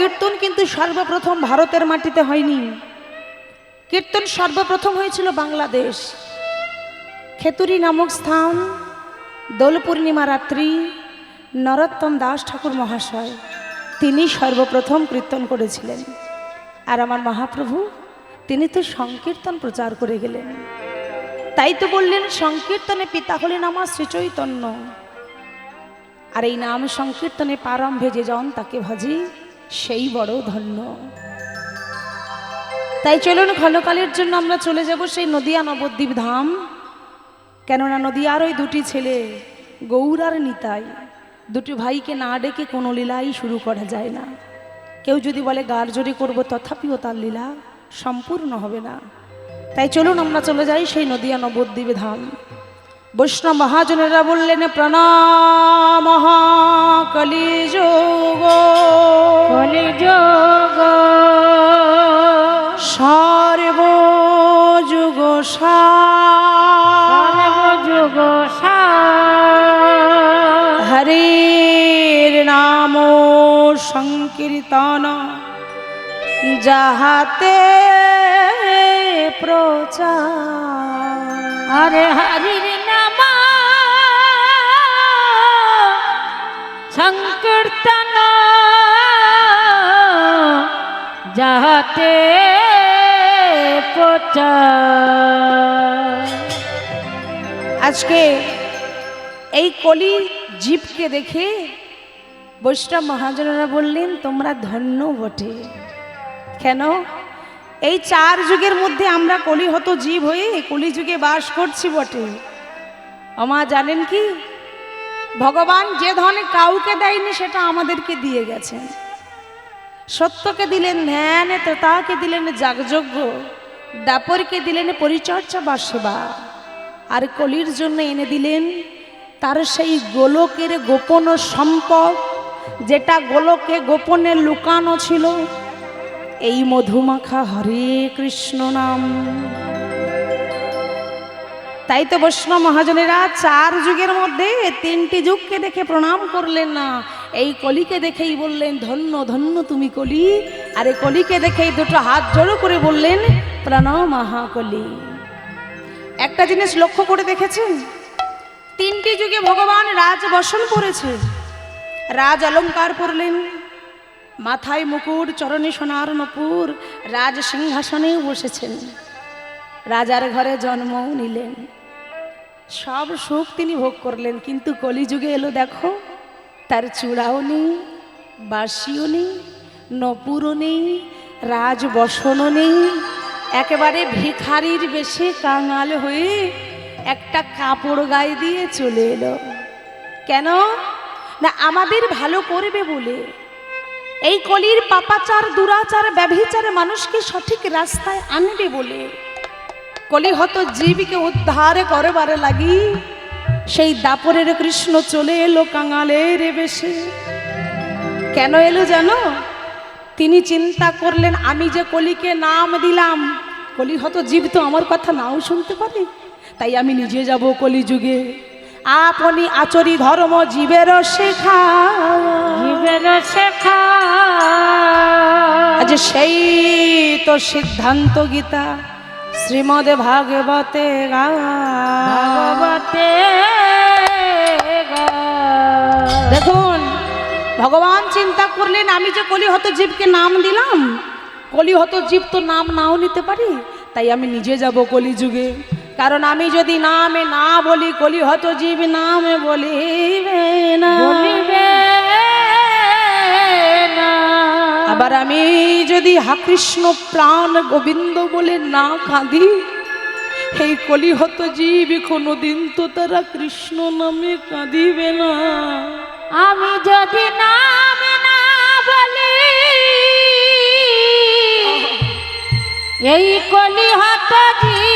কীর্তন কিন্তু সর্বপ্রথম ভারতের মাটিতে হয়নি। কীর্তন সর্বপ্রথম হয়েছিল বাংলাদেশ। খেতুরি নামক স্থান, দোল পূর্ণিমা রাত্রি নরোত্তম দাস ঠাকুর মহাশয় তিনি সর্বপ্রথম কীর্তন করেছিলেন। আর আমার মহাপ্রভু তিনি তো সংকীর্তন প্রচার করে গেলেন। তাই তো বললেন সংকীর্তনে পিতা হলেন আমার শ্রীচৈতন্য। আর এই নাম সংকীর্তনে প্রারম্ভে যে জন তাকে ভাজি সেই বড় ধন্য। তাই চলুন ক্ষণকালের জন্য আমরা চলে যাব সেই নদিয়া নবদ্বীপ ধাম। কেননা নদিয়ার ওই দুটি ছেলে গৌর আর নিতাই, দুটি ভাইকে না ডেকে কোনো লীলাই শুরু করা যায় না। কেউ যদি বলে গার জোরে করবো, তথাপিও তার লীলা সম্পূর্ণ হবে না। তাই চলুন আমরা চলে যাই সেই নদিয়া নবদ্বীপ ধাম। বৈষ্ণব মহাজনেরা বললেন প্রণাম কলিযুগ কলিযুগ সর্বযুগ সর্বযুগ হরির নাম সংকীর্তন যাহাতে প্রচার। আরে হরির নাম সংকীর্তন যাহাতে প্রচার। আজকে এই কলি জীবকে দেখে বৈষ্ণব মহাজনেরা বললেন তোমরা ধন্য বটে। কেন? এই চার যুগের মধ্যে আমরা কলিহত জীব হয়ে কলি যুগে বাস করছি বটে। আমা জানেন কি, ভগবান যে ধন কাউকে দেয়নি সেটা আমাদেরকে দিয়ে গেছেন। সত্যকে দিলেন ধ্যান, ত্রেতাকে দিলেন যাগযজ্ঞ, দাপরকে দিলেন পরিচর্যা বা সেবা, আর কলির জন্য এনে দিলেন তার সেই গোলকের গোপন সম্পদ, যেটা গোলকে গোপনে লুকানো ছিল, এই মধুমাখা হরে কৃষ্ণ নাম। তাই তো বৈষ্ণব মহাজনেরা চার যুগের মধ্যে তিনটি যুগকে দেখে প্রণাম করলেন না, এই কলিকে দেখেই বললেন ধন্য ধন্য তুমি কলি। আর এই কলিকে দেখেই দুটো হাত জড়ো করে বললেন প্রণাম মহাকলি। একটা জিনিস লক্ষ্য করে দেখেছেন, তিনটি যুগে ভগবান রাজ বসন করেছে। রাজ অলঙ্কার পরলেন, মাথায় মুকুট, চরণে সোনার নূপুর, রাজ সিংহাসনেও বসেছেন, রাজার ঘরে জন্মও নিলেন, সব সুখ তিনি ভোগ করলেন। কিন্তু কলিযুগে এলো দেখো, তার চূড়াও নেই, বাঁশিও নেই, নপুরও নেই, রাজবসনও নেই, একেবারে ভিখারির বেশে কাঙাল হয়ে একটা কাপড় গায়ে দিয়ে চলে এলো। কেন না? আমাদের ভালো করবে বলে। এই কলির পাপাচার, দুরাচার, ব্যভিচার মানুষকে সঠিক রাস্তায় আনবে বলে। কলিহত জীবকে উদ্ধার করবার লাগি সেই দাপরের কৃষ্ণ চলে এলো কাঙালের বেশে। কেন এলো জানো? তিনি চিন্তা করলেন আমি যে কলিকে নাম দিলাম, কলিহত জীব তো আমার কথা নাও শুনতে পারে, তাই আমি নিজে যাব কলিযুগে। আপনি আচরি ধর্ম জীবের শেখা, জীবের শেখা। আজ সেই তো সিদ্ধান্ত গীতা শ্রীমদ ভাগবতে ভাগবতে দেখুন, ভগবান চিন্তা করলেন আমি যে কলিহত জীবকে নাম দিলাম, কলিহত জীব তো নাম নাও নিতে পারি, তাই আমি নিজে যাব কলিযুগে। কারণ আমি যদি নামে না বলি, কলিহত জীব নামে বলিবে না, বলিবে না। আবার আমি যদি হা কৃষ্ণ প্রাণ গোবিন্দ বলে না কাঁদি, এই কলিহত জীব কোনোদিন তো তারা কৃষ্ণ নামে কাঁদিবে না। আমি যদি নাম না বলি, এই কলিহত জীব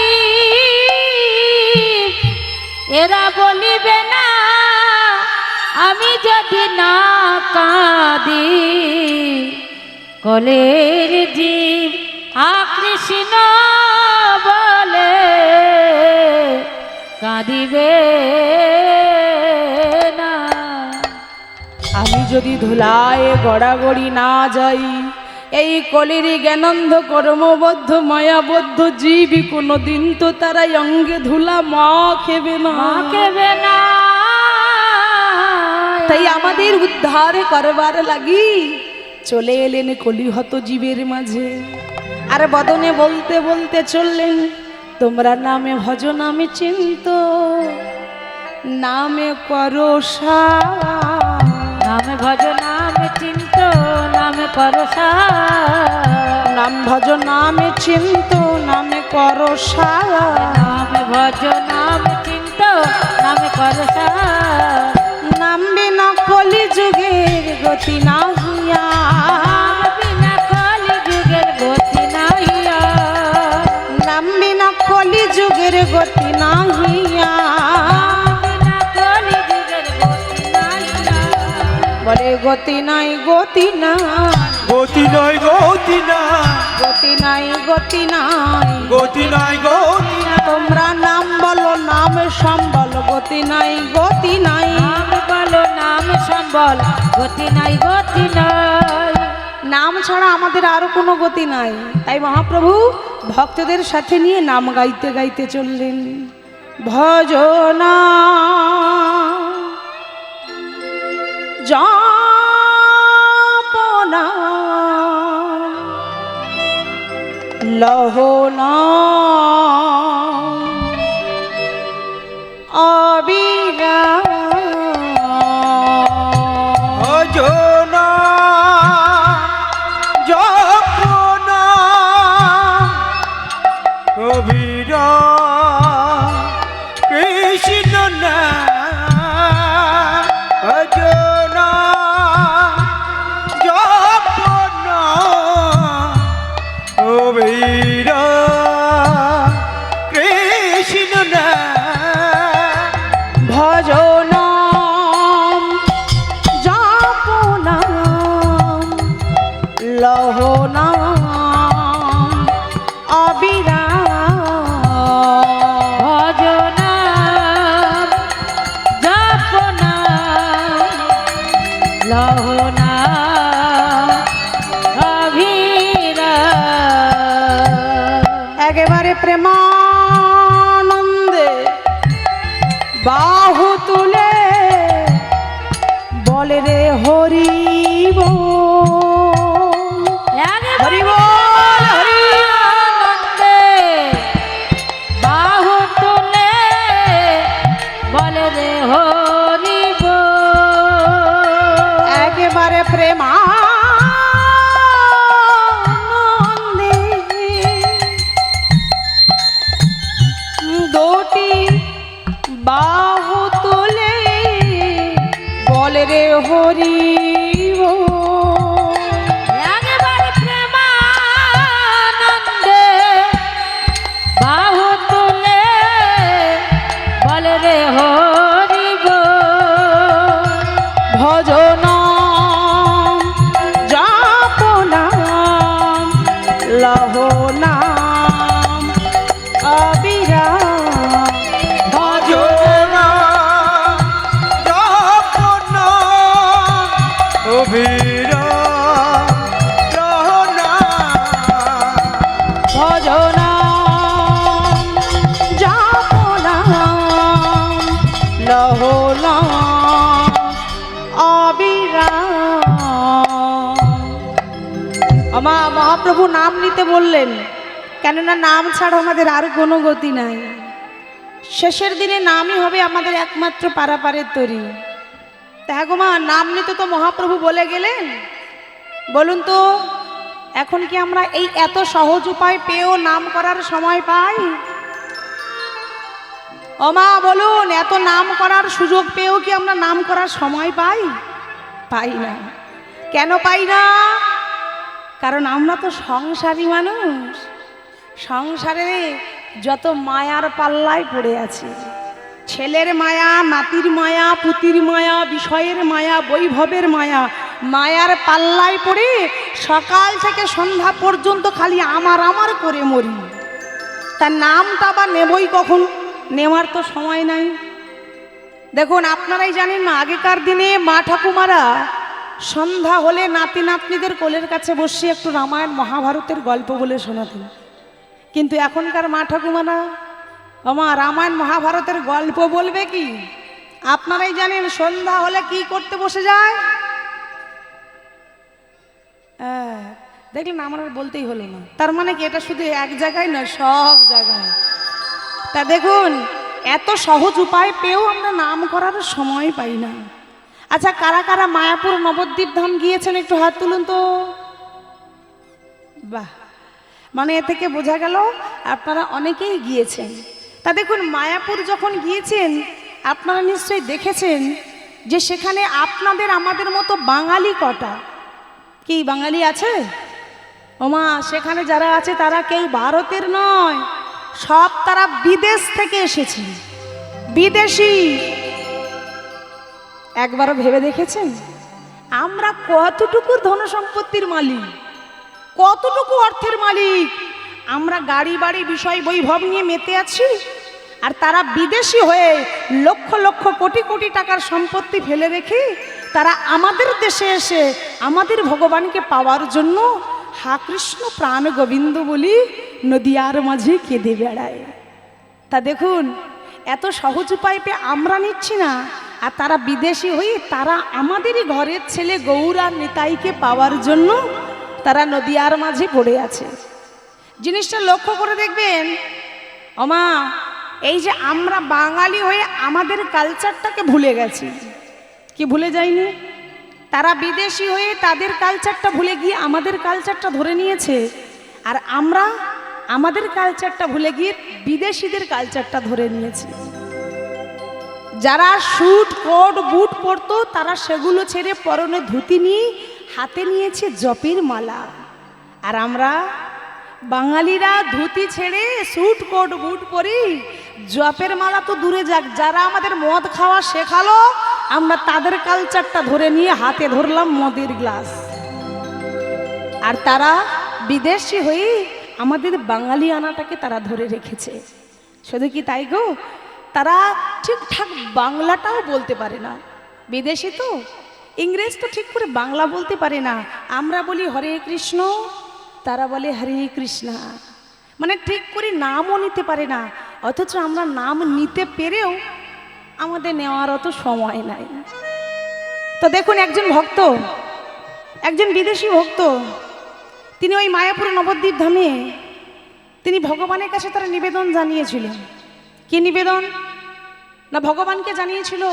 এরা বলিবে না। আমি যদি না কাঁদি, কলের জীব কৃষ্ণ বলে কাঁদিবে না। আমি যদি ধুলায় গড়াগড়ি না যাই, এই কলির জ্ঞানন্ধ কর্মবদ্ধ মায়াবদ্ধ জীবী কোনোদিন তো তারাই অঙ্গে ধুলা মা খেবে না। কেবে না। তাই আমাদের উদ্ধার করবার লাগি চলে এলেন কলিহত জীবের মাঝে, আর বদনে বলতে বলতে চললেন, তোমরা নামে ভজ নামে চিন্ত, নামে করো নামে ভজ নামে চিন্ত, নামে করো নাম ভজ নামে চিন্ত, নামে করো নামে ভজ নামে চিন্ত, নামে করো নাম বিনা কলি যুগের গতি নাহিয়া, বিনা কলি যুগের গতি নাহিয়া, নাম বিনা কলি যুগের গতি নাহিয়া, বিনা কলি যুগের গতি নাহিয়া। বলে গতি নাই গতি না, গতি নয় গতি না, গতি নাই গতি নাই, গতি নয় গতি না, তোমরা নাম বলো নাম সম্বল, গতি নাই গতি নাই, নাম বলো নাম সম্বল, গতি নাই গতি নাই। নাম ছাড়া আমাদের আরো কোনো গতি নাই। তাই মহাপ্রভু ভক্তদের সাথে নিয়ে নাম গাইতে গাইতে চললেন, ভজনা জপনা লহনা অবিরা ভজনা জপনা কবিরা কৃষ্ণ না, ভজনা জপনা কবিরা কৃষ্ণ না, ভজনাম জপনাম লহনাম অবিরাম, ভজ নাম জপ নাম লহ নাম অভিরাম। একেবারে প্রেমানন্দে বাহু তুলে বলে রে হরি বল, হরি বল, হরি আনন্দে বাহু তুলে বলে রে হরি বল। একেবারে প্রেমানন্দে দুটি বাহু তুলে বলে রে হরি বল। একেবারে প্রেমানন্দে বাহু তুলে বলে রে হরি বল। ভজনাম জপনাম লহনাম অবিরাম, ভজনা জপনা কবিরা রহনা, ভজনাম জপনাম লহনাম অবিরাম। মহাপ্রভু নাম নিতে বললেন, কেননা নাম ছাড়া আমাদের আর কোনো গতি নাই। শেষের দিনে নামই হবে আমাদের একমাত্র পারাপারের তরি। তা গো মা, নাম নিতে তো মহাপ্রভু বলে গেলেন, বলুন তো এখন কি আমরা এই এত সহজ উপায় পেয়েও নাম করার সময় পাই? ও মা বলুন, এত নাম করার সুযোগ পেয়েও কি আমরা নাম করার সময় পাই? পাই না। কেন পাই না? কারণ আমরা তো সংসারী মানুষ, সংসারে যত মায়ার পাল্লায় পড়ে আছি, ছেলের মায়া, নাতির মায়া, পুতির মায়া, বিষয়ের মায়া, বৈভবের মায়া, মায়ার পাল্লায় পড়ে সকাল থেকে সন্ধ্যা পর্যন্ত খালি আমার আমার করে মরি। তার নামটা বা নেবই কখন? নেওয়ার তো সময় নাই। দেখুন, আপনারাই জানেন না, আগেকার দিনে মা ঠাকুমারা সন্ধ্যা হলে নাতি নাতনিদের কোলের কাছে বসে একটু রামায়ণ মহাভারতের গল্প বলে শোনাতেন। কিন্তু এখনকার মা ঠাকুমারা আমার রামায়ণ মহাভারতের গল্প বলবে কি? আপনারাই জানেন সন্ধ্যা হলে কি করতে বসে যায়। দেখলেন, আমার আর বলতেই হলো না। তার মানে কি এটা শুধু এক জায়গায় নয়, সব জায়গায়। তা দেখুন, এত সহজ উপায় পেয়েও আমরা নাম করার সময় পাই না। আচ্ছা, কারা কারা মায়াপুর নবদ্বীপ ধাম গিয়েছেন একটু হাত তুলুন তো। বাহ, মানে এ থেকে বোঝা গেল আপনারা অনেকেই গিয়েছেন। তা দেখুন, মায়াপুর যখন গিয়েছেন আপনারা নিশ্চয়ই দেখেছেন যে সেখানে আপনাদের আমাদের মতো বাঙালি কটা, কি বাঙালি আছে? ওমা, সেখানে যারা আছে তারা কেউ ভারতের নয়, সব তারা বিদেশ থেকে এসেছে, বিদেশি। একবারও ভেবে দেখেছেন আমরা কতটুকু ধন সম্পত্তির মালিক, কতটুকু অর্থের মালিক? আমরা গাড়ি বাড়ি বিষয় বৈভব নিয়ে মেতে আছি, আর তারা বিদেশি হয়ে লক্ষ লক্ষ কোটি কোটি টাকার সম্পত্তি ফেলে রেখে তারা আমাদের দেশে এসে আমাদের ভগবানকে পাওয়ার জন্য হা কৃষ্ণ প্রাণ গোবিন্দ বলি নদিয়ার মাঝে কেঁদে বেড়ায়। তা দেখুন, এত সহজ উপায় পেয়ে আমরা নিচ্ছি না, আর তারা বিদেশি হয়ে তারা আমাদেরই ঘরের ছেলে গৌর আর নিতাইকে পাওয়ার জন্য তারা নদিয়ার মাঝে পড়ে আছে। জিনিসটা লক্ষ্য করে দেখবেন ওমা, এই যে আমরা বাঙালি হয়ে আমাদের কালচারটাকে ভুলে গেছি। কি ভুলে যায়নি? তারা বিদেশি হয়ে তাদের কালচারটা ভুলে গিয়ে আমাদের কালচারটা ধরে নিয়েছে, আর আমরা আমাদের কালচারটা ভুলে গিয়ে বিদেশিদের কালচারটা ধরে নিয়েছি। যারা স্যুট কোট বুট পরতো তারা সেগুলো ছেড়ে পরনে ধুতি নিয়ে হাতে নিয়েছে জপের মালা, আর আমরা বাঙালিরা ধুতি ছেড়ে স্যুট কোট বুট পরি, জপের মালা তো দূরে যাক, যারা আমাদের মদ খাওয়া শেখালো আমরা তাদের কালচারটা ধরে নিয়ে হাতে ধরলাম মদের গ্লাস, আর তারা বিদেশি হয়ে আমাদের বাঙালি আনাটাকে তারা ধরে রেখেছে। শুধু কি তাই গো, তারা ঠিকঠাক বাংলাটাও বলতে পারে না। বিদেশি তো, ইংরেজ তো ঠিক করে বাংলা বলতে পারে না। আমরা বলি হরে কৃষ্ণ, তারা বলে হরে কৃষ্ণা, মানে ঠিক করে নামও নিতে পারে না। অথচ আমরা নাম নিতে পেরেও আমাদের নেওয়ার অত সময় নাই। তো দেখুন, একজন ভক্ত, একজন বিদেশি ভক্ত, তিনি ওই মায়াপুর নবদ্বীপ ধামে তিনি ভগবানের কাছে তারা নিবেদন জানিয়েছিলেন। কি নিবেদন? না ভগবানকে জানিয়েছিল,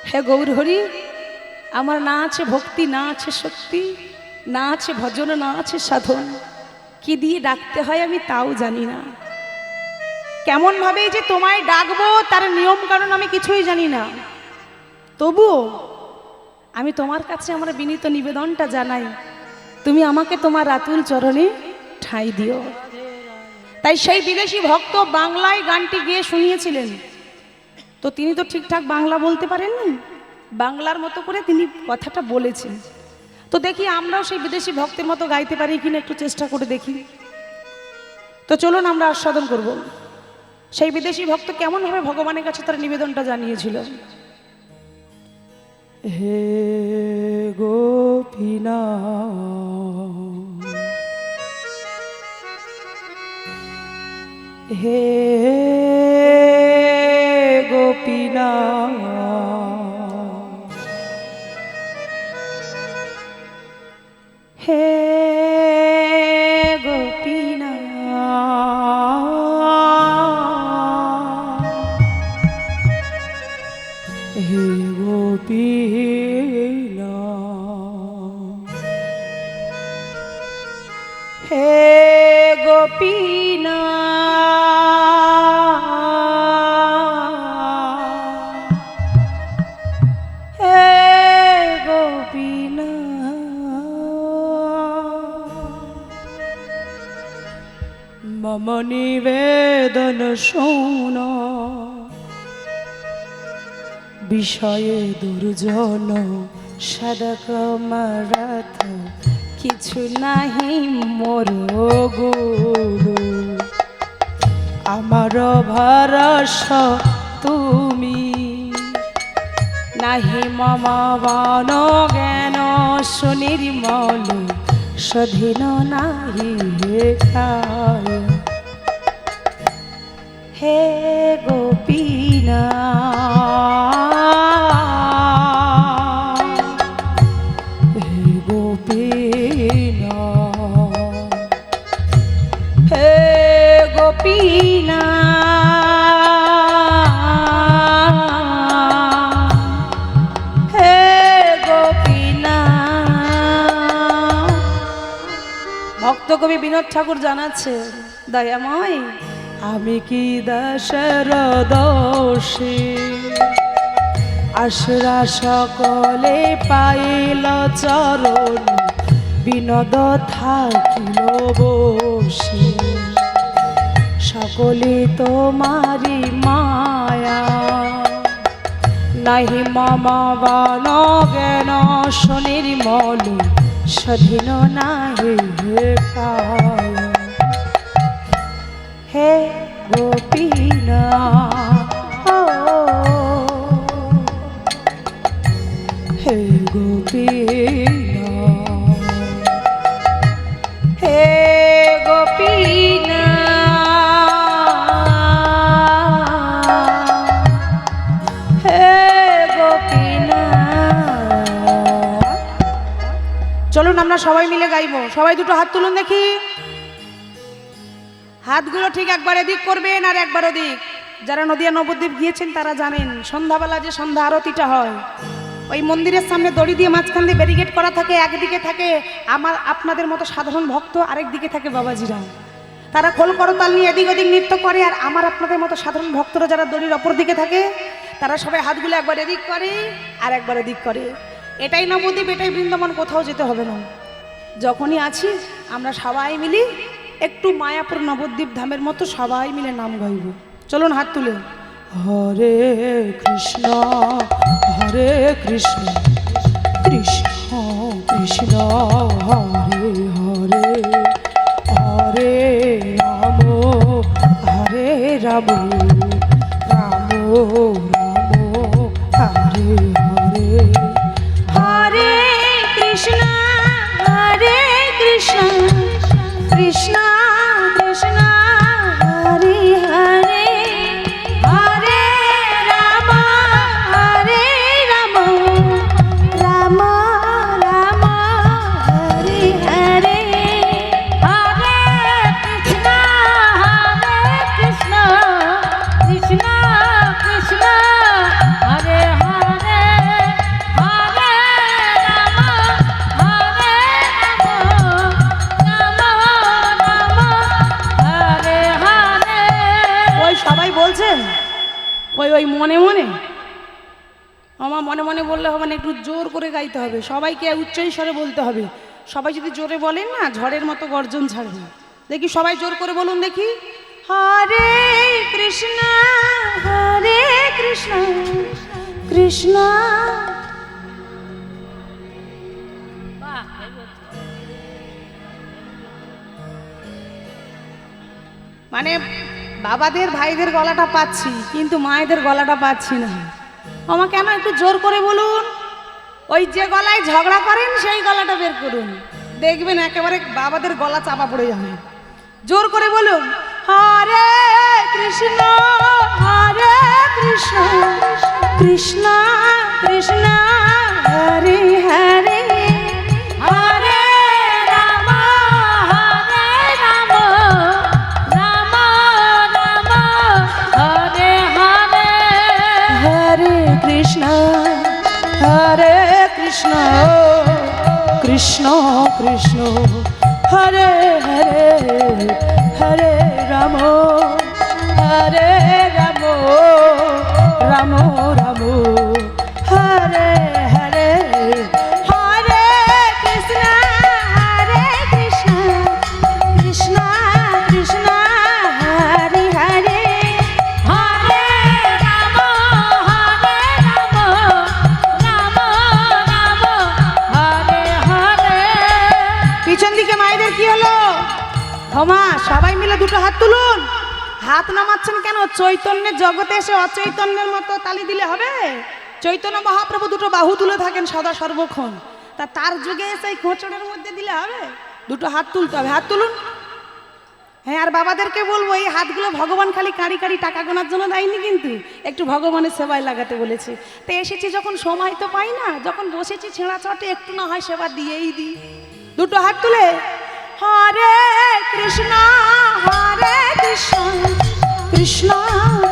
হে গৌর হরি, আমার না আছে ভক্তি, না আছে শক্তি, না আছে ভজন, না আছে সাধন, কি দিয়ে ডাকতে হয় আমি তাও জানি না, কেমন ভাবে যে তোমায় ডাকবো তার নিয়ম কারণ আমি কিছুই জানি না। তবুও আমি তোমার কাছে আমার বিনীত নিবেদনটা জানাই, তুমি আমাকে তোমার আতুল চরণে ঠাঁই দিও। তাই সেই বিদেশি ভক্ত বাংলায় গানটি গেয়ে শুনিয়েছিলেন। তো তিনি তো ঠিকঠাক বাংলা বলতে পারেননি, বাংলার মতো করে তিনি কথাটা বলেছেন। তো দেখি আমরাও সেই বিদেশি ভক্তের মতো গাইতে পারি কিনা, একটু চেষ্টা করে দেখি। তো চলুন আমরা আস্বাদন করব সেই বিদেশি ভক্ত কেমনভাবে ভগবানের কাছে তার নিবেদনটা জানিয়েছিল। হে গোপীনাথ, হে গোপীনাথ, হে গোপীনাথ, হে গোপীনাথ, হে গোপীনাথ, হে গোপীনাথ, মম নিবেদন শোন, বিষয়ে দুর্জন সাধক মারাথ, কিছু নাহি মোর গুরু, আমার ভরসা তুমি, নাহি মম বন জ্ঞান সুনির্মল স্বাধীন নাহি হে কায়। হে গোপীনা হে গোপীনা হে গোপীনা হে গোপীনা। ভক্ত কবি বিনোদ ঠাকুর জানাচ্ছে, দয়াময় আমি কি দাসের দোষী, আশরা সকলে পাইল চরণ বিনোদ থাকিল বসে। সকলে তোমারি মায়া নাহি মম বন জ্ঞান সুনির্মল স্বাধীন নাহি হে কায়। হে গোপীনা হে গোপীনা হে গোপীনা হে গোপীনা। চলুন আমরা সবাই মিলে গাইবো। সবাই দুটো হাত তুলুন দেখি। হাতগুলো ঠিক একবার এদিক করবেন আর একবার ওদিক। যারা নদিয়া নবদ্বীপ গিয়েছেন তারা জানেন সন্ধ্যাবেলা যে সন্ধ্যা আরতিটা হয়, ওই মন্দিরের সামনে দড়ি দিয়ে মাঝখান দিয়ে ব্যারিকেড করা থাকে। একদিকে থাকে আপনাদের মতো সাধারণ ভক্ত, আরেক দিকে থাকে বাবাজিরা। তারা খোল করতাল নিয়ে এদিক ওদিক নৃত্য করে, আর আপনাদের মতো সাধারণ ভক্তরা যারা দড়ির অপর দিকে থাকে তারা সবাই হাতগুলো একবার এদিক করে আর একবার এদিক করে। এটাই নবদ্বীপ, এটাই বৃন্দাবন, কোথাও যেতে হবে না। যখনই আছি আমরা সবাই মিলি একটু মায়াপুর নবদ্বীপ ধামের মতো সবাই মিলে নাম গাইব। চলুন হাত তুলে। হরে কৃষ্ণ হরে কৃষ্ণ কৃষ্ণ কৃষ্ণ হরে হরে, হরে রাম হরে রাম রাম রাম হরে হরে। হরে কৃষ্ণ হরে কৃষ্ণ কৃষ্ণ কৃষ্ণ হরে হরে, হরে রাম রাম রাম হরে হরে। হরে কৃষ্ণ কৃষ্ণ কৃষ্ণ হরে হরে, হরে রাম হরে হরে। ওই সবাই বলছেন ওই ওই মনে মনে, আমার মনে মনে বললে হবে না, একটু জোর করে গাইতে হবে। সবাইকে উচ্চ স্বরে বলতে হবে। সবাই যদি জোরে বলেন না ঝড়ের মতো গর্জন ছাড়বে। দেখি সবাই জোর করে বলুন দেখি। হরে কৃষ্ণ কৃষ্ণ মানে বাবাদের ভাইদের গলাটা পাচ্ছি কিন্তু মায়েদের গলাটা পাচ্ছি না। আমা কেন একটু জোর করে বলুন। ওই যে গলায় ঝগড়া করেন সেই গলাটা বের করুন, দেখবেন একেবারে বাবাদের গলা চাপা পড়ে যাবে। জোর করে বলুন। হরে কৃষ্ণ কৃষ্ণ কৃষ্ণ হরে হরে, হরে রাম রাম রাম হরে হরে, হরে কৃষ্ণ কৃষ্ণ কৃষ্ণ হরে হরে, হরে রাম রাম রাম হরে হরে, হরে কৃষ্ণ কৃষ্ণ কৃষ্ণ হরে হরে, হরে রাম রাম হরে হরে। পিছন দিকে মায়েদের কি হলো? ক্ষমা, সবাই মিলে দুটো হাত তুলুন। হাত নামাচ্ছেন কেন? চৈতন্যের জগতে এসে অচৈতন্যের মতো তালি দিলে হবে? চৈতন্য মহাপ্রভু দুটো বাহু তুলে থাকেন সদা সর্বক্ষণ, তার যুগে সেই খোঁচড়ের মধ্যে দিলে হবে? দুটো হাত তুলতে হবে, হাত তুলুন। হ্যাঁ, আর বাবাদেরকে বলবো এই হাতগুলো ভগবান খালি কাঁড়ি কাঁড়ি টাকা গোনার জন্য দেয়নি, কিন্তু একটু ভগবানের সেবায় লাগাতে বলেছে। তো এসেছি যখন, সময় তো পাই না, যখন বসেছি ছেঁড়া চটে একটু না হয় সেবা দিয়েই দিই। দুটো হাত তুলে হরে কৃষ্ণ কৃষ্ণ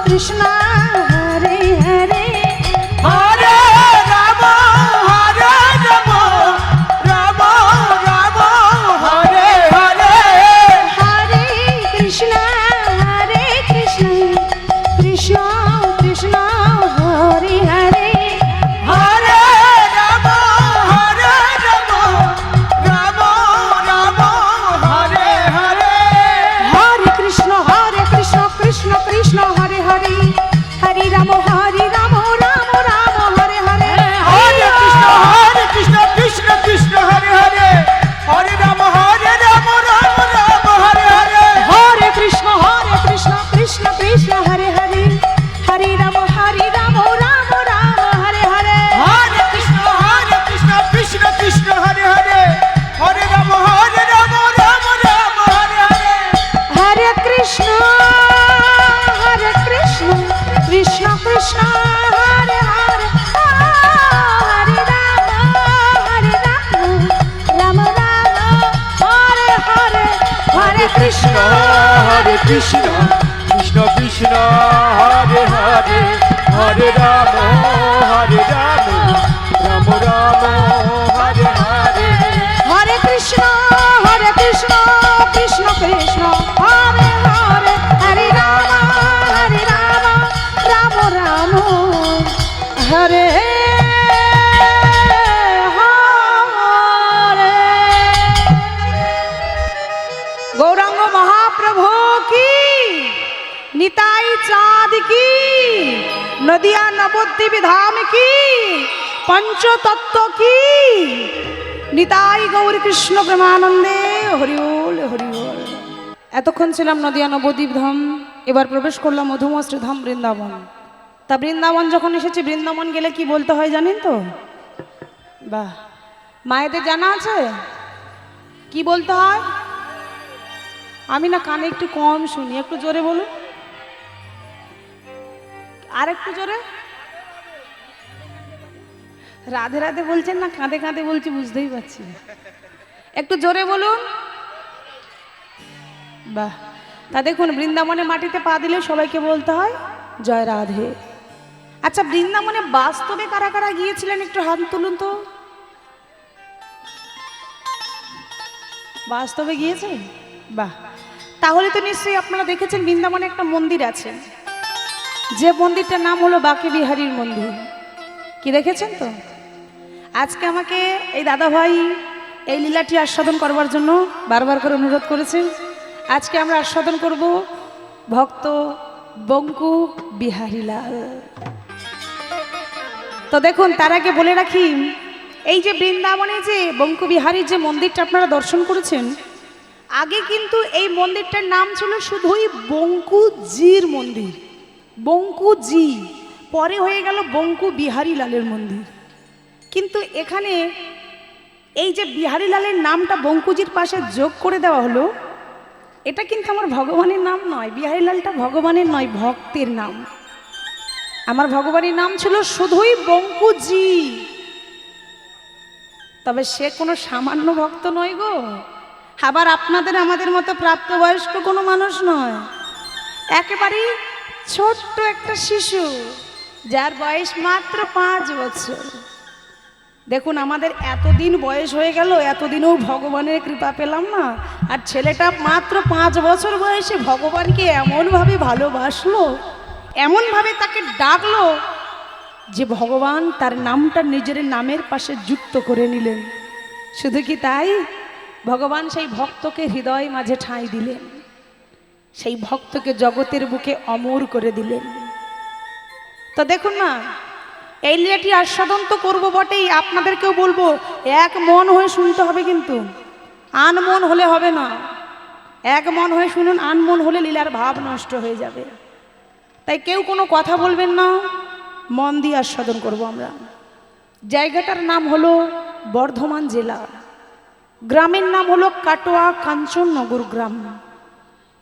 কৃষ্ণ হরে হরে হরে রাম হরে রাম রাম রাম হরে হরে হরে কৃষ্ণ কৃষ্ণ কৃষ্ণ হরে হরে হরে রাম রাম রাম হরে হরে হরে কৃষ্ণ কৃষ্ণ কৃষ্ণ হরে হরে হরে রাম রাম রাম হরে হরে হরে কৃষ্ণ কৃষ্ণ কৃষ্ণ হরে হরে হরে রাম রাম রাম হরে হরে হরে কৃষ্ণ কৃষ্ণ কৃষ্ণ হরে হরে হরে রাম রাম রাম হরে হরে হরে কৃষ্ণ কৃষ্ণ কৃষ্ণ হরে হরে হরে রাম রাম রাম হরে হরে হরে কৃষ্ণ কৃষ্ণ কৃষ্ণ হরে হরে হরে রাম রাম হরে হরে হরে কৃষ্ণ কৃষ্ণ কৃষ্ণ কৃষ্ণ হরে হরে হরে রাম রাম রাম হরে হরে হরে কৃষ্ণ কৃষ্ণ কৃষ্ণ হরে হরে হরে রাম রাম রাম হরে হরে। গৌরাঙ্গ মহাপ্রভু কি, নিতাই চাঁদ কি, নদিয়া নবদ্বীপ ধাম কি, পঞ্চতত্ত্ব কি, নিতাই গৌর কৃষ্ণ প্রেমানন্দে হরিবোল হরিবোল। এতক্ষণ ছিলাম নদিয়া নবদ্বীপ ধাম, এবার প্রবেশ করলাম মধুমশ্রী ধাম বৃন্দাবন। তা বৃন্দাবন যখন এসেছি, বৃন্দাবন গেলে কি বলতে হয় জানেন তো? বাহ, মায়েদের জানা আছে কি বলতে হয়? আমি না কানে একটু কম শুনি, একটু জোরে বলুন, আর একটু জোরে। রাধে রাধে বলছেন না কাঁদে কাঁদে বলছি, বুঝতেই পারছি, একটু জোরে বলুন। বাহ, তা দেখুন বৃন্দাবনে মাটিতে পা দিলে সবাইকে বলতে হয় জয় রাধে। আচ্ছা, বৃন্দাবনে বাস্তবে কারা কারা গিয়েছিলেন একটু হাত তুলুন তো। বাস্তবে গিয়েছেন? বাহ, তাহলে তো নিশ্চয়ই আপনারা দেখেছেন বৃন্দাবনে একটা মন্দির আছে, যে মন্দিরটার নাম হলো বাঁকে বিহারীর মন্দির। কি দেখেছেন তো? আজকে আমাকে এই দাদা ভাই এই লীলাটি আস্বাদন করবার জন্য বারবার করে অনুরোধ করেছেন। আজকে আমরা আস্বাদন করব ভক্ত বঙ্কু বিহারীলাল। তো দেখুন, তার আগে বলে রাখি, এই যে বৃন্দাবনে যে বঙ্কু বিহারীর যে মন্দিরটা আপনারা দর্শন করেছেন, আগে কিন্তু এই মন্দিরটার নাম ছিল শুধুই বঙ্কুজির মন্দির, বঙ্কুজি, পরে হয়ে গেল বঙ্কু বিহারীলালের মন্দির। কিন্তু এখানে এই যে বিহারীলালের নামটা বঙ্কুজির পাশে যোগ করে দেওয়া হলো, এটা কিন্তু আমার ভগবানের নাম নয়, বিহারীলালটা ভগবানের নয়, ভক্তের নাম। আমার ভগবানের নাম ছিল শুধুই বঙ্কুজি, তবে সে কোনো সামান্য ভক্ত নয় গো, আবার আপনাদের আমাদের মতো প্রাপ্তবয়স্ক কোনো মানুষ নয়, একেবারেই ছোট্ট একটা শিশু, যার বয়স মাত্র 5 বছর। দেখুন, আমাদের এতদিন বয়স হয়ে গেল, এতদিনেও ভগবানের কৃপা পেলাম না, আর ছেলেটা মাত্র 5 বছর বয়সে ভগবানকে এমনভাবে ভালোবাসলো, এমনভাবে তাকে ডাকলো যে ভগবান তার নামটা নিজের নামের পাশে যুক্ত করে নিলেন। শুধু কি তাই, ভগবান সেই ভক্তকে হৃদয় মাঝে ঠাঁই দিলেন, সেই ভক্তকে জগতের বুকে অমর করে দিলেন। তো দেখুন না, এই লীলাটি আস্বাদন তো করবো বটেই, আপনাদেরকেও বলবো এক মন হয়ে শুনতে হবে, কিন্তু আন মন হলে হবে না। এক মন হয়ে শুনুন, আন মন হলে লীলার ভাব নষ্ট হয়ে যাবে। তাই কেউ কোনো কথা বলবেন না, মন দিয়ে আস্বাদন করব আমরা। জায়গাটার নাম হলো বর্ধমান জেলা, গ্রামের নাম হলো কাটোয়া কাঞ্চননগর গ্রাম।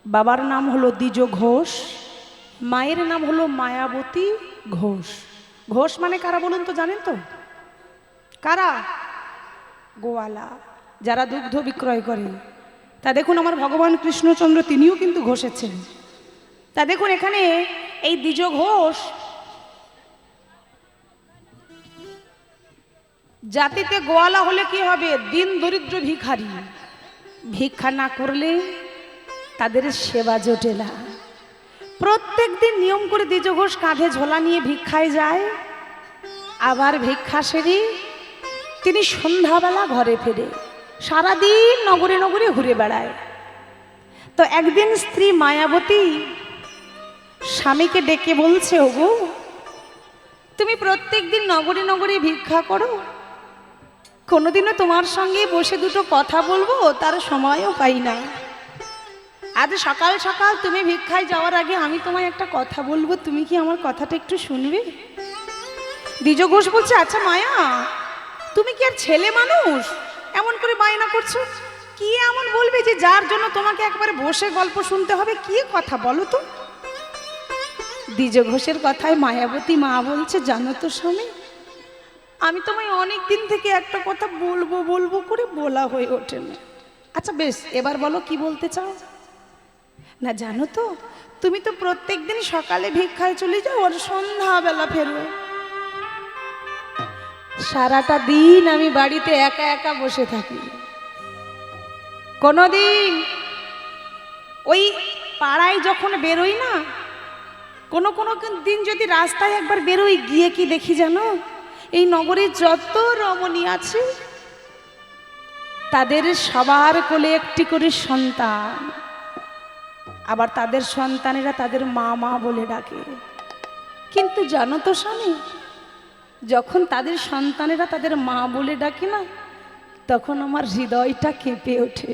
বাবার নাম হলো দ্বিজ ঘোষ, মায়ের নাম হলো মায়াবতী ঘোষ। ঘোষ মানে কারা বলুন তো, জানেন তো কারা? গোয়ালা, যারা দুগ্ধ বিক্রয় করে। তা দেখুন আমার ভগবান কৃষ্ণচন্দ্র তিনিও কিন্তু ঘোষেছেন। তা দেখুন এখানে এই দ্বিজ ঘোষ জাতিতে গোয়ালা হলে কি হবে? দিন দরিদ্র ভিখারি, ভিক্ষা না করলে তাদের সেবা জোটে না। প্রত্যেক দিন নিয়ম করে দ্বিজ ঘোষ কাঁধে ঝোলা নিয়ে ভিক্ষায় যায়, আবার ভিক্ষা সেরে তিনি সন্ধ্যাবেলা ঘরে ফেরে। সারাদিন নগরে নগরে ঘুরে বেড়ায়। তো একদিন স্ত্রী মায়াবতী স্বামীকে ডেকে বলছে, ওগো তুমি প্রত্যেক দিন নগরে নগরে ভিক্ষা করো, কোনোদিনও তোমার সঙ্গে বসে দুটো কথা বলবো তার সময়ও পাই না। আজ সকাল সকাল তুমি ভিক্ষায় যাওয়ার আগে আমি তোমায় একটা কথা বলবো, তুমি কি আমার কথাটা একটু শুনবে? দ্বিজ ঘোষ বলছে, আচ্ছা মায়া, তুমি কি আর ছেলে মানুষ এমন করে বায়না করছো? কি এমন বলবে যে যার জন্য তোমাকে একবারে বসে গল্প শুনতে হবে? কি কথা বলো তো? দ্বিজ ঘোষের কথায় মায়াবতী মা বলছে, জানো তো স্বামী, আমি তোমায় অনেক দিন থেকে একটা কথা বলবো বলবো করে বলা হয়ে ওঠে না। আচ্ছা বেশ, এবার বলো কি বলতে চাও? না জানো তো, তুমি তো প্রত্যেক দিন সকালে ভিক্ষায় চলে যাও আর সন্ধ্যাবেলা ফেরো। সারাটা দিন আমি বাড়িতে একা একা বসে থাকি। কোনোদিন ওই পাড়ায় যখন বেরোই না, কোনো কোনো দিন যদি রাস্তায় একবার বেরোই, গিয়ে কি দেখি জানো? এই নগরে যত রমণী আছে তাদের সবার কোলে একটি করে সন্তান, আবার তাদের সন্তানেরা তাদের মা মা বলে ডাকে। কিন্তু জানো তো স্বামী, যখন তাদের সন্তানেরা তাদের মা বলে ডাকে না, তখন আমার হৃদয়টা কেঁপে ওঠে।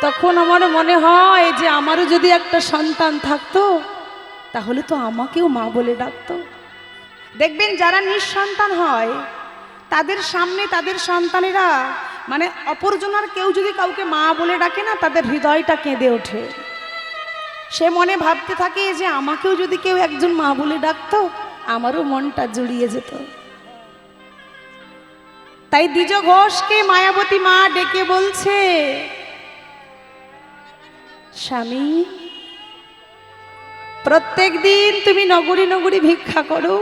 তখন আমার মনে হয় যে আমারও যদি একটা সন্তান থাকতো তাহলে তো আমাকেও মা বলে ডাকতো। দেখবেন যারা নিঃসন্তান হয় তাদের সামনে তাদের সন্তানেরা মানে অপরজনার কেউ যদি কাউকে মা বলে ডাকে না, তাদের হৃদয়টা কেঁদে ওঠে। সে মনে ভাবতে থাকে যে আমাকেও যদি কেউ একজন মা বলে ডাকতো আমারও মনটা জুড়িয়ে যেত। তাই দ্বিজ ঘোষকে মায়াবতী মা ডেকে বলছে, স্বামী, প্রত্যেক দিন তুমি নগরী নগরী ভিক্ষা করো,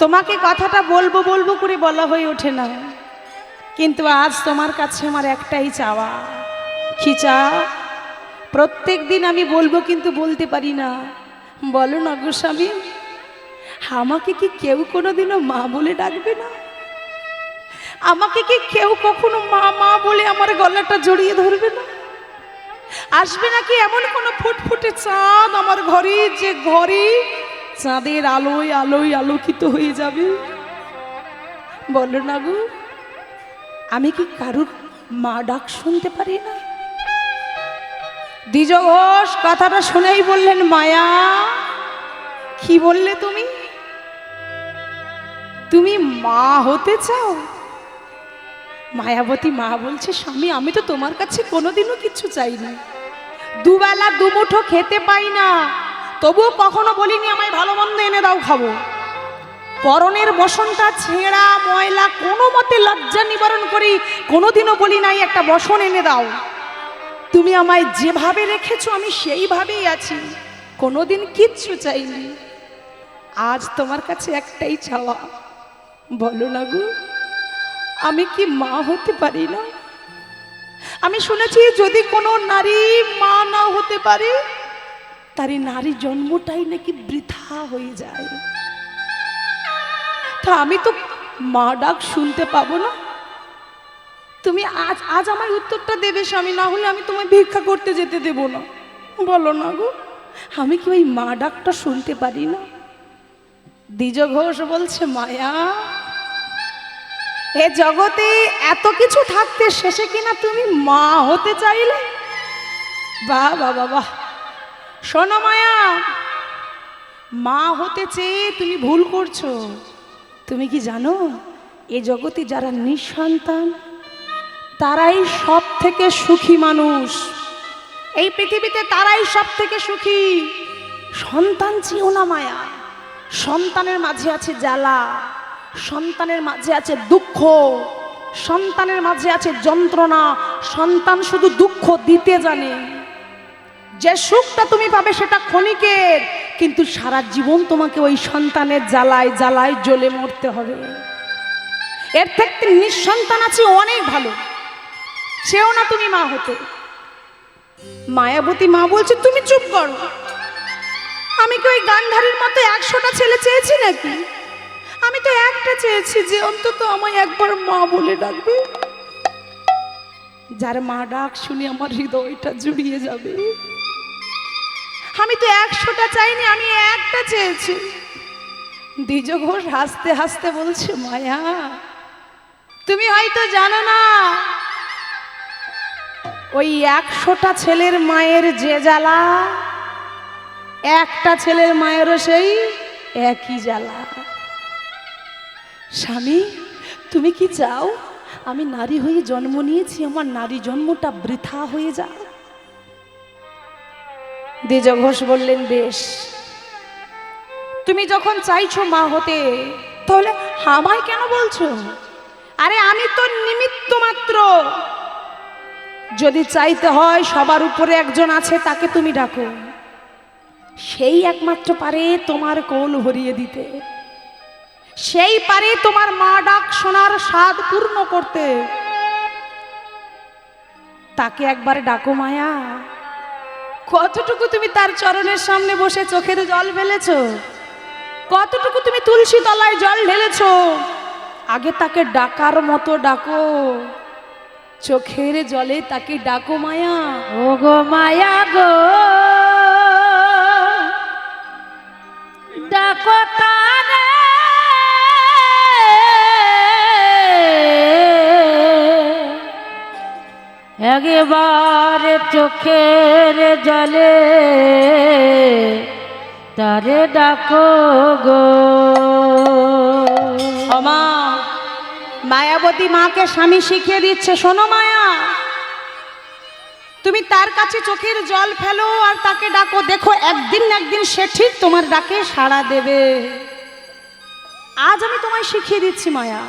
তোমাকে কথাটা বলবো বলবো করে বলা হয়ে ওঠে না, কিন্তু আজ তোমার কাছে আমার একটাই চাওয়া। কি চাও? প্রত্যেক দিন আমি বলবো কিন্তু বলতে পারি না, বলো না গো স্বামী, আমাকে কি কেউ কোনোদিনও মা বলে ডাকবে না? আমাকে কি কেউ কখনো মা মা বলে আমার গলাটা জড়িয়ে ধরবে না? আসবে নাকি এমন কোনো ফুটফুটে চাঁদ আমার ঘরে, যে ঘরে চাঁদের আলোয় আলোয় আলোকিত হয়ে যাবে? বলো না গো, আমি কি কারুর মা ডাক শুনতে পারি না? দ্বিজ ঘোষ কথাটা শুনেই বললেন, মায়া, কি বললে তুমি? তুমি মা হতে চাও? মায়াবতী মা বলছে, স্বামী, আমি তো তোমার কাছে কোনোদিনও কিছু চাইনি, দুবেলা দুমুঠো খেতে পাই না, তবুও কখনো বলিনি আমায় ভালো মন্দ এনে দাও খাবো। পরনের বসনটা ছেঁড়া ময়লা, কোনো মতে লজ্জা নিবারণ করি, কোনোদিনও বলি নাই একটা বসন এনে দাও। তুমি আমায় যেভাবে রেখেছো আমি সেইভাবেই আছি, কোনোদিন কিচ্ছু চাইনি। আজ তোমার কাছে একটাই চাওয়া, বলো না গো, আমি কি মা হতে পারি না? আমি শুনেছি যদি কোনো নারী মা না হতে পারে তার নারী জন্মটাই নাকি বৃথা হয়ে যায়। তা আমি তো মা ডাক শুনতে পাবো না। তুমি আজ আজ আমায় উত্তরটা দেবে স্বামী, না হলে আমি তোমায় ভিক্ষা করতে যেতে দেব না। বলো না গো, আমি কি ওই মা ডাকটা শুনতে পারি না? দ্বিজ ঘোষ বলছে, মায়া, এ জগতে এত কিছু থাকতে শেষে কিনা তুমি মা হতে চাইলে? বাহ বাহ বাহ! শোনো মায়া, মা হতে চেয়ে তুমি ভুল করছো। তুমি কি জানো, এ জগতে যারা নিঃসন্তান তারাই সব থেকে সুখী মানুষ। এই পৃথিবীতে তারাই সব থেকে সুখী। সন্তান চেয়েও না মায়া, সন্তানের মাঝে আছে জ্বালা, সন্তানের মাঝে আছে দুঃখ, সন্তানের মাঝে আছে যন্ত্রণা। সন্তান শুধু দুঃখ দিতে জানে। যে সুখটা তুমি পাবে সেটা ক্ষণিকের, কিন্তু সারা জীবন তোমাকে ওই সন্তানের জ্বালায় জ্বালায় জ্বলে মরতে হবে। এর থেকে নিঃসন্তান আছে অনেক ভালো, সেও না তুমি মা হতে। মায়াবতী মা বলছে তুমি চুপ করো। আমি কি ওই গান্ধারীর মতো 100টা ছেলে চেয়েছি নাকি? আমি তো একটা চেয়েছি, যে অন্তত আমায় একবার মা বলে ডাকবে, যার মা ডাক শুনে আমার হৃদয়টা জুড়িয়ে যাবে। আমি তো 100টা চাইনি, আমি একটা চেয়েছি। দ্বিজ ঘোষ হাসতে হাসতে বলছে মায়া, তুমি হয়তো জানো না, ওই 100টা ছেলের মায়ের যে জ্বালা, একটা ছেলের মায়েরও সেই একই জ্বালা। স্বামী, তুমি কি চাও আমি নারী হয়ে জন্ম নিয়েছি, আমার নারী জন্মটা বৃথা হয়ে যায়? দ্বিজ ঘোষ বললেন, বেশ, তুমি যখন চাইছো মা হতে, তাহলে আমায় কেন বলছো? আরে আমি তো নিমিত্ত মাত্র। যদি চাইতে হয়, সবার উপরে একজন আছে, তাকে তুমি ডাকো। সেই একমাত্র পারে তোমার কোল ভরিয়ে দিতে, সেই পারে তোমার মা ডাক শোনার স্বাদ পূর্ণ করতে। তাকে একবার ডাকো মায়া। কতটুকু তুমি তার চরণের সামনে বসে চোখের জল ফেলেছ? কতটুকু তুমি তুলসী তলায় জল ঢেলেছ? আগে তাকে ডাকার মতো ডাকো, চোখের জলে তাকে ডাকো মায়া। ও গো মায়া গো, ডাকো তারে, একবার চোখের জলে তারে ডাকো গো। মা, মায়াবতী মাকে স্বামী শিখিয়ে দিচ্ছে, শোনো মায়া, তুমি তার কাছে চোখের জল ফেলো আর তাকে ডাকো, দেখো একদিন না একদিন সে ঠিক তোমার ডাকে সাড়া দেবে। আজ আমি তোমায় শিখিয়ে দিচ্ছি মায়া,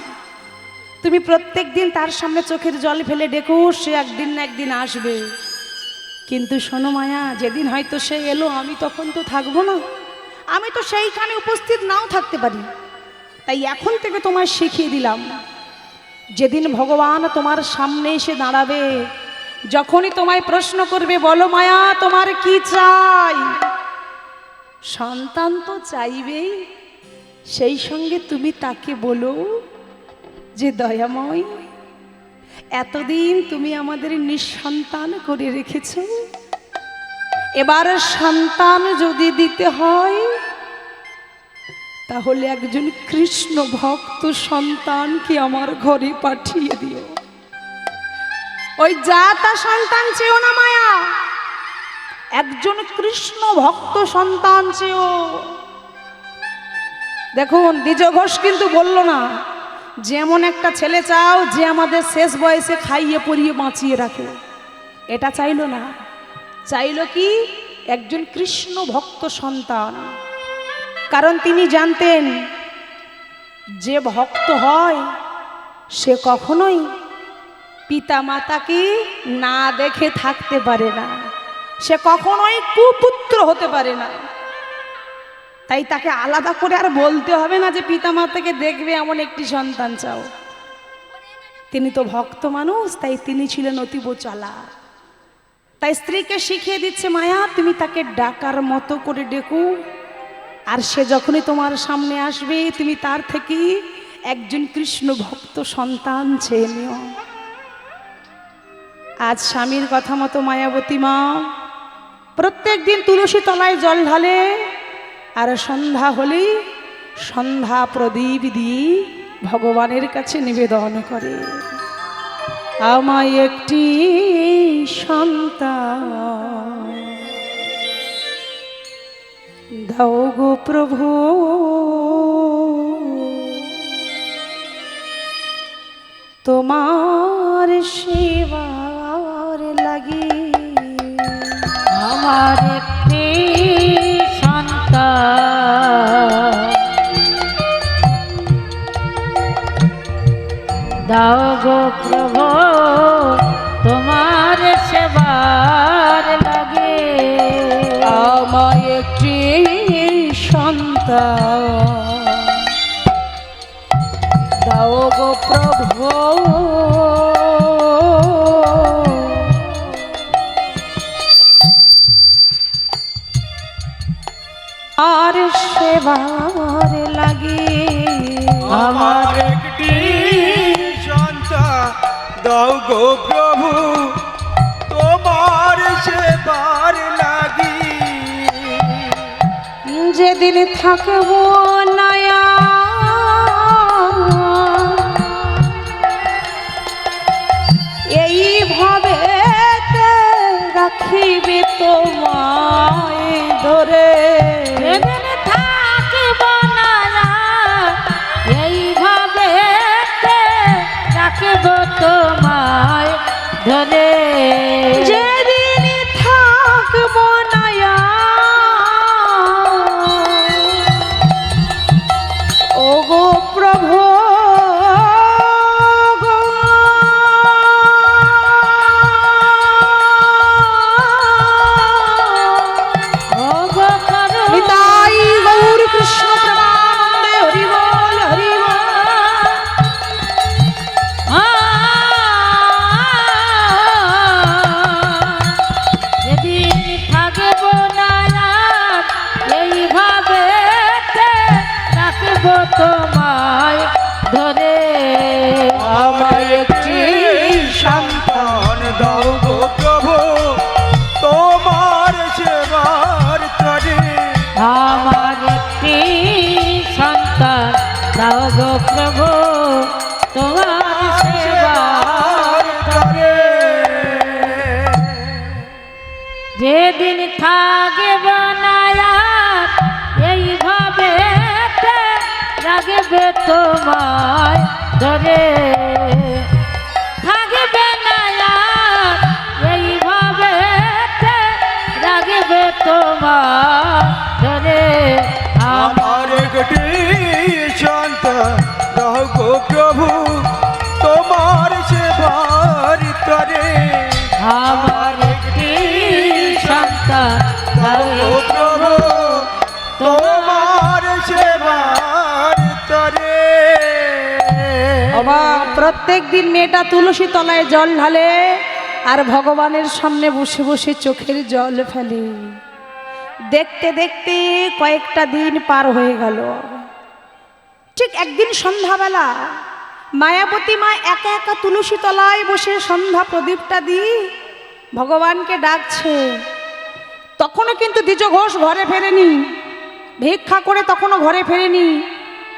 তুমি প্রত্যেক দিন তার সামনে চোখের জল ফেলে ডেকো, সে একদিন না একদিন আসবে। কিন্তু শোনো মায়া, যেদিন হয়তো সে এলো, আমি তখন তো থাকবো না, আমি তো সেইখানে উপস্থিত নাও থাকতে পারি। তাই এখন থেকে তোমায় শিখিয়ে দিলাম, যেদিন ভগবান তোমার সামনে এসে দাঁড়াবে, যখনই তোমায় প্রশ্ন করবে, বলো মায়া তোমার কি চাই? সন্তান তো চাইবেই, সেই সঙ্গে তুমি তাকে বলো যে দয়াময়, এতদিন তুমি আমাদের নিঃসন্তান করে রেখেছ, এবার সন্তান যদি দিতে হয়, তাহলে একজন কৃষ্ণ ভক্ত সন্তানকে আমার ঘরে পাঠিয়ে দিও। ওই জাতা সন্তান চেয়েও না মায়া, একজন কৃষ্ণ ভক্ত সন্তান চেয়েও। দেখুন, দ্বিজ ঘোষ কিন্তু বলল না যেমন একটা ছেলে চাও যে আমাদের শেষ বয়সে খাইয়ে পরিয়ে বাঁচিয়ে রাখে, এটা চাইলো না। চাইলো কি? একজন কৃষ্ণ ভক্ত সন্তান। কারণ তিনি জানতেন, যে ভক্ত হয় সে কখনোই পিতা মাতাকে না দেখে থাকতে পারে না, সে কখনোই কুপুত্র হতে পারে না। তাই তাকে আলাদা করে আর বলতে হবে না যে পিতা মাতাকে দেখবে এমন একটি সন্তান চাও। তিনি তো ভক্ত মানুষ, তাই তিনি ছিলেন অতীব চালাক। তাই স্ত্রীকে শিখিয়ে দিচ্ছে, মায়া তুমি তাকে ডাকার মতো করে ডেকো, আর সে যখনই তোমার সামনে আসবে, তুমি তার থেকে একজন কৃষ্ণ ভক্ত সন্তান চেয়ে নিও। আজ স্বামীর কথা মতো মায়াবতী মা প্রত্যেক দিন তুলসী তলায় জল ঢালে, আর সন্ধ্যা হলেই সন্ধ্যা প্রদীপ দিয়ে ভগবানের কাছে নিবেদন করে, আমায় একটি সন্তান দাও গো প্রভু তোমার সেবার লাগি আমার একটি সন্তান দাও গো প্রভু তোমার সেবার লাগে আমায় একটি সন্তান দাও গো প্রভু আর সেবার লাগে আমার একটি সন্তান দাও গো প্রভু তোমার সেবার লাগি যেদিন থাকব নয়া এইভাবে রাখিবে তোমায় ধরে যেদিন থাকিব না এইভাবে রাখিব তোমায় ধরে যেদিন থাকব নয়া ও গো প্রভু গো ও গো করুণা নিতাই গৌর কৃষ্ণ প্রেমানন্দে হরি বল হরি বল যেদিন থাকব না এইভাবে রাখব তোমায় ধরে আমার একটি সন্তান দাও গো প্রভু তোমার সেবার করে আমার একটি সন্তান দাও গো প্রভু তোমার সেবার করে যেদিন থাকব না এইভাবে রাখবে তোমায় ধরে থাকবে না এইভাবে রাখবে তোমার ধরে আমার একটি সন্তান দাও গো প্রভু তোমার সেবার করে আমার একটি সন্তান দাও ও প্রভু তোমার সেবার করে বাবা প্রত্যেক দিন মেয়েটা তুলসী তলায় জল ঢালে আর ভগবানের সামনে বসে বসে চোখের জল ফেলে দেখতে দেখতে কয়েকটা দিন পার হয়ে গেল ঠিক একদিন সন্ধ্যাবেলা মায়াবতী মা একা একা তুলসী তলায় বসে সন্ধ্যা প্রদীপটা দিয়ে ভগবানকে ডাকছে তখনও কিন্তু দ্বিজ ঘোষ ঘরে ফেরেনি ভিক্ষা করে তখনও ঘরে ফেরেনি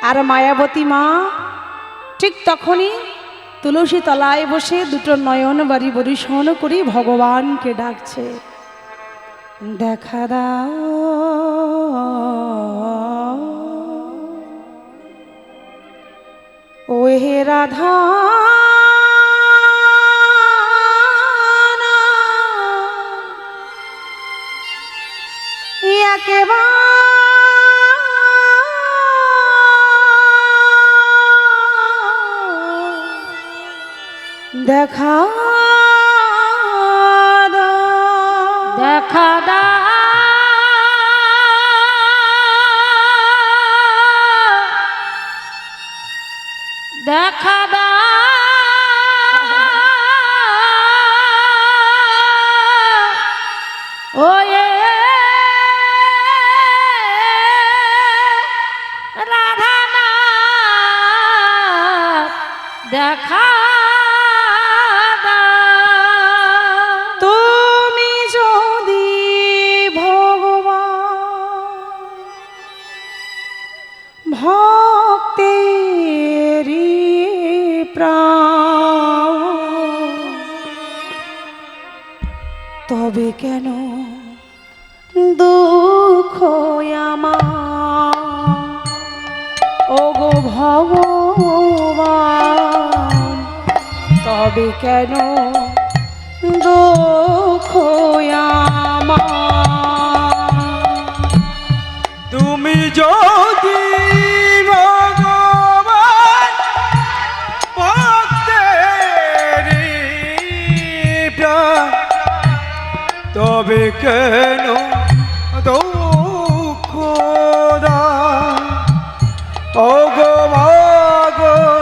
আর মায়াবতী মা ঠিক তখনই তুলসী তলায় বসে দুটো নয়ন বাড়ি বরিশন করে ভগবানকে ডাকছে দেখা দাও ও হে রাধা দেখা দাও দেখা দা দেখা দা ও রাধা না দেখা তুমি যদি ভগবান ভক্তেরি প্রাণ তবে কেন দুঃখ আমার ওগো ভগবান, তবে কেন দুঃখ আমার? তুমি যদি ভগবান ভক্তেরই প্রাণ, তবে কেন দুঃখ দাও? ওগো ভগবান,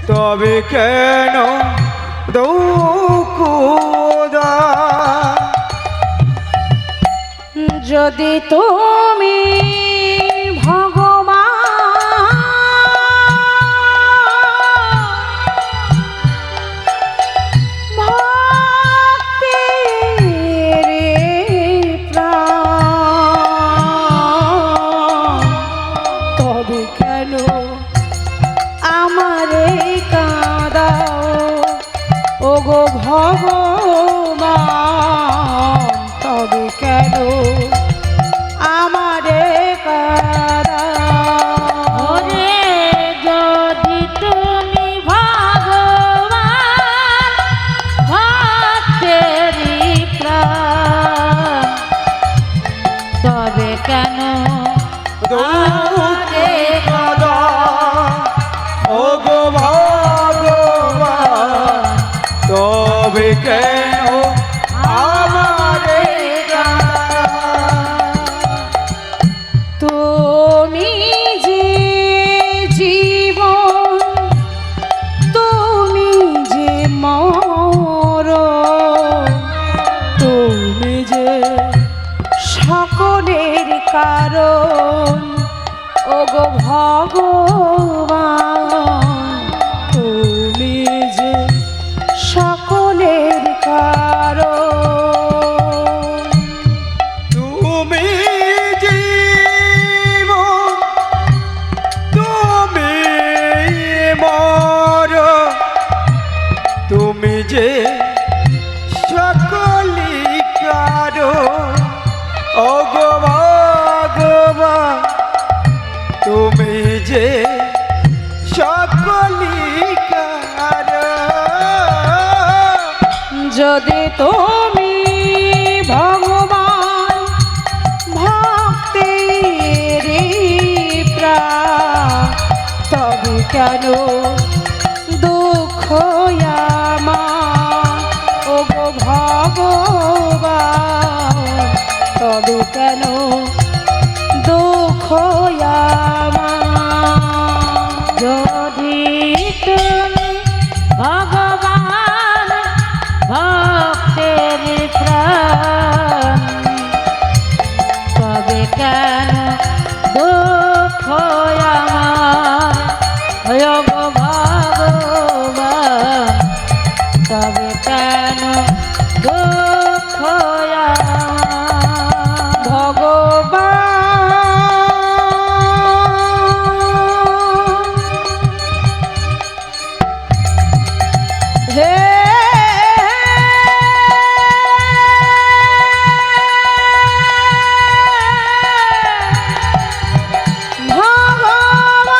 তবে কেন দুঃখ দাও? যদি তুমি ভগবান ভক্তের প্রাণ, তবে কেন আমারে কাঁদাও ওগো ভগবান, তবে কেন আমারে কাঁদাও? ওরে যদি তুমি ভগবান ভক্তেরই প্রাণ, তবে কেন দুঃখে কাঁদাও? ওগো ভগবান, তবে কেন আমারে কাঁদাও? তুমি যে জীবন, তুমি যে মরণ, তুমি যে সকলের কারণ ওগো ভগবান, তুমি যে সকলের কারণ। তুমি জীবন, তুমি মরণ, তুমি যে সকলি কারণ। ওগো ভগবান, তুমি যে সকলি কারণ। যদি তুমি ভগবান ভক্তের প্রাণ, তবে কেন দুঃখ আমার ওগো ভগবান, তবে কেন দুঃখ আমার? যদি তুমি ভগবান ভক্তের প্রাণ, তবে কেন দুঃখ আমার? ওগো ভগবান, তবে কেন দুঃখ আমার? ভগবান হে ভগবান,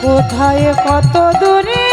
কোথায় কত দূরে